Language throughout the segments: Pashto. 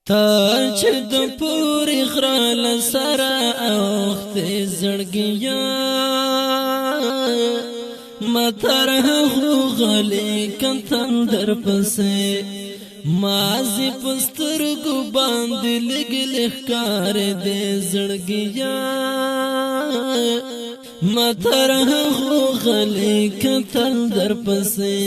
تا چې د پورې غره له سره اوښتې زړګیا ما تر هغو غلی کم تندر پسې مازی په سترګو باندې لږ لږ ښکارېدې زړګیا ما تر هغو غلی کم تندر پسې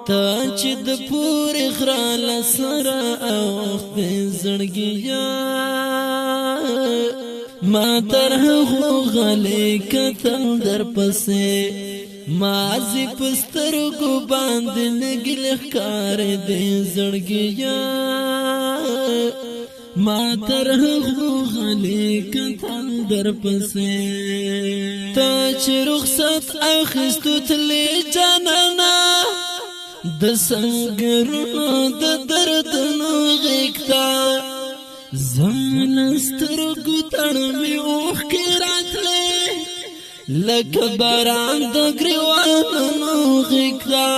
تا چې د پورې غره له سره اوښتې زړګیا ما تر هغو غلی کتل در پسې مازی په سترګو باندې لږ لږ ښکارېدې زړګیا ما تر هغو غلی کتل در پسې تا چې رخصت اخیستو تلې جانانه د سنگرونو د دردونو غیږتا زمن سترګو تړمې اوښکې راتلې لکه باران د ګریوانونو غیږتا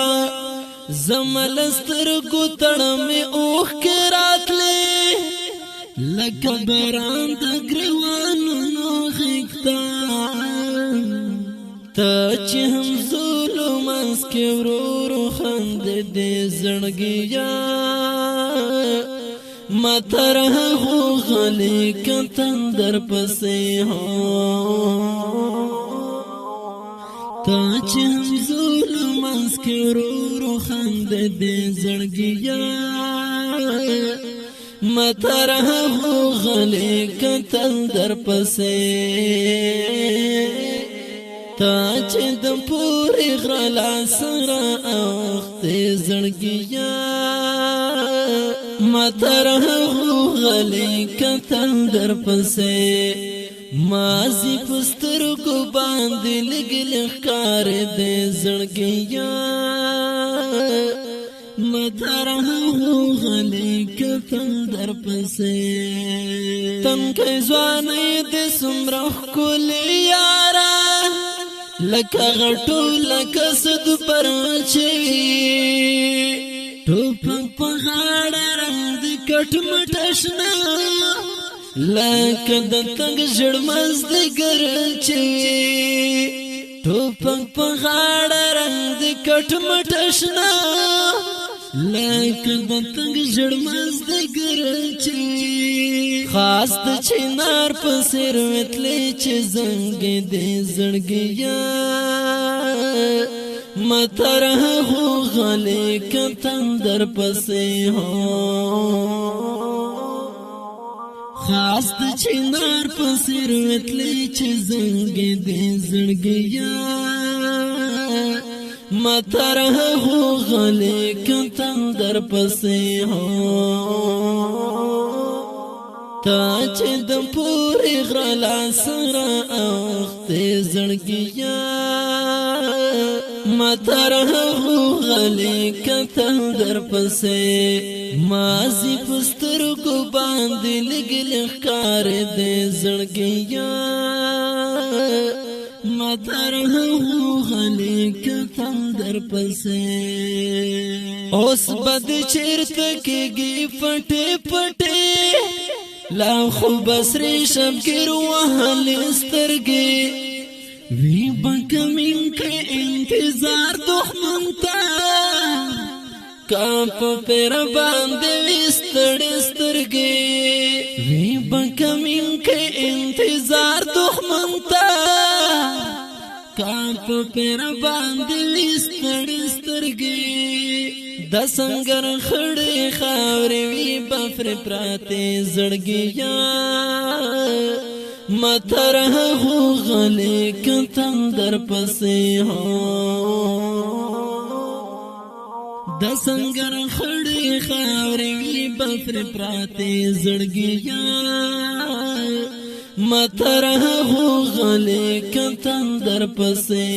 زمن سترګو تړمې اوښکې راتلې لکه باران د ګریوانونو غیږتا تا چې هم ظلمانس کې ورو خندېدې زړګیا ما تر هغو غلی کتل در پسې تا چې هم ظلمانس کې ورو خندېدې زړګیا ما تر هغو غلی کتل در پسې تا چې د پورې غره له سره اوښتې زړګیا ما تر هغو غلی کتل در پسې مازی په سترګو باندې لږ لږ ښکارېدې زړګیا ما تر هغو غلی کتل در پسې تنکی ځوانۍ دې څومره ښکلې یاره لکه غټو لکه سد پرچوي ټوپک په غاړه رنګ د کټ مټشنا لکه د تنګ ژړ مزد ګرچوي ټوپک په غاړه رنګ د کټ مټشنا لکه د تنګ ژړ مزد ګرچوي خاص د چنار په سر وتلې چې زنګ دې زړګیا ما تر هغو غلی کتل در پسې خاص د چنار په سر وتلې چې زنګ دې زړګیا ما تر هغو غلی کتل در پسې تا چې د پورې غره له سره اوښتې زړګیا ما تر هغو غلی کتل در پسې مازی په سترګو باندې لږ لږ ښکارېدې زړګیا ما تر هغو غلی کتل در پسې اوس به دې چېرته کېږي پټې پټې لا خو بسری شبگیر وحل سترگی وی بکمین که انتظار دخمن تا کاپ پیر باندوی ستر سترگی وی بکمین که انتظار دخمن تا کاپ پیر باندوی ستر سترگی د سنگر خړې خاورې وی بفر پراته زړګیا ما تر هغو غلی کتل در پسې د سنگر خړې خاورې وی بفر پراته زړګیا ما تر هغو غلی کتل در پسې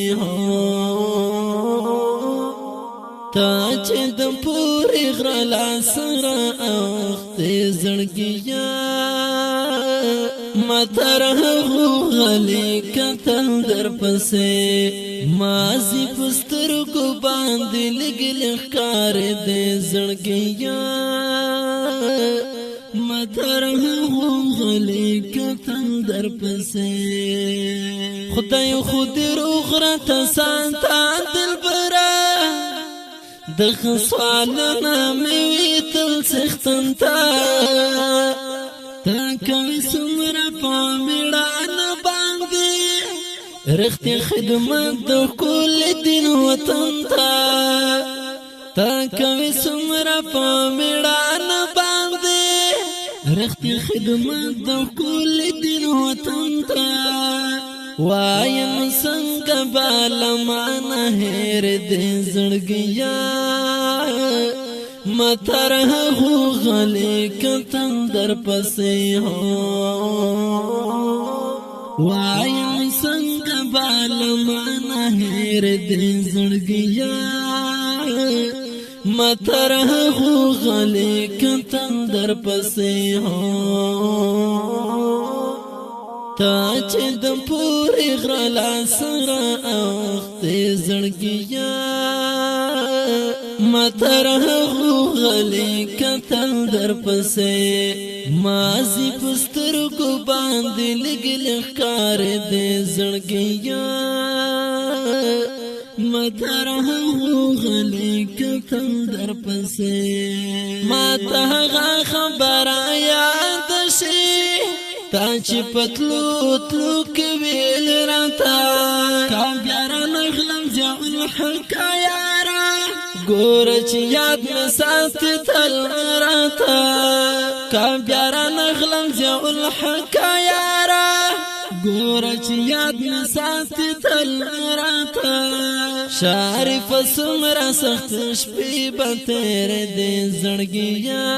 تا چې د پورې غره له سره اوښتې زړګیا مطرح غلی کتل در پسې مازی پسترګو باندې لګل ښکار دې زړګیا مطرح غلی کتل در پسې خدای خود روغ را تسانتا دلبرا د خسوالنا مې تل سختنتا تا کوي سمرا پامیړان باندې رختي خدمت د کل دین وطن تا کوي سمرا پامیړان باندې رختي خدمت د کل دین وطن وایم څنګه بالمانه هېر دې زړګیا مطرح غلی کتل در پسې وایم څنګه بالمانه هېر دې زړګیا مطرح غلی کتل در پسې تا چې د پورې غره لاسره اوښتې زړګیا مطرح غلی کتل در پسې مازی پسترګو باندې لګل ښکار دې زړګیا مطرح غلی کتل در پسې ما ته هغه خبره یاد شي تا چې پتلو تلو کې ویل راته کام بیاره نغلم جاول حلقه یارا ګور چې یاد مې ساتي تل راته کام بیاره نغلم جاول حلقه یارا ګور چې یاد مې ساتي تل راته شارف سمرا سخت شپې به تېرې دې زړګیا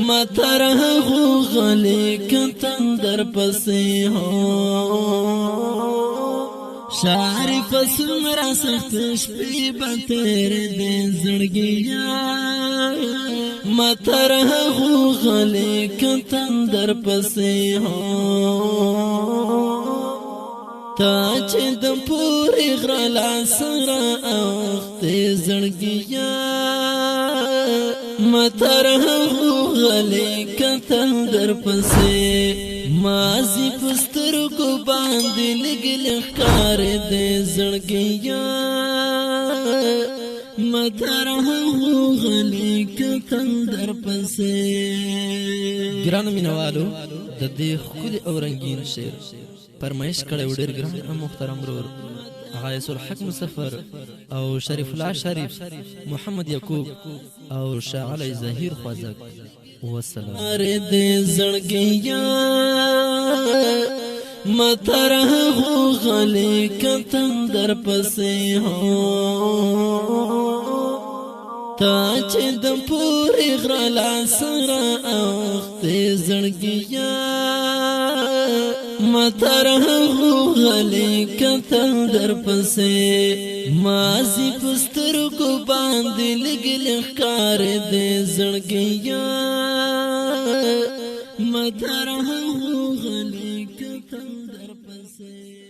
مطرح غلی کتل در پسې شارف سمرا سخت شپې به تېرې دې زړګیا مطرح غلی کتل در پسې تا چې د پورې غره لاسره اوښتې زړګیا مطرح غلی کتل در پسې مازی پسترګو باندې لګل ښکار دې زړګیا مطرح غلی کتل در پسې ګرانو مینوالو د دې ښکلي او رنګین شعر فرمایش کړی و ډېر ګران او محترم ورور غایس الحق مسفر او شریف الله شریف محمد یعقوب او شاه علی ظهیر خوازک والسلام اره دې زړګیا مطرح غلی کتل در پسې تا چې د پورې غره لاسره اوښتې زړګیا مطرح غلی کتل در پسې مازی پسترګو باندې لګل ښکار دې زړګیا مطرح غلی کتل در پسې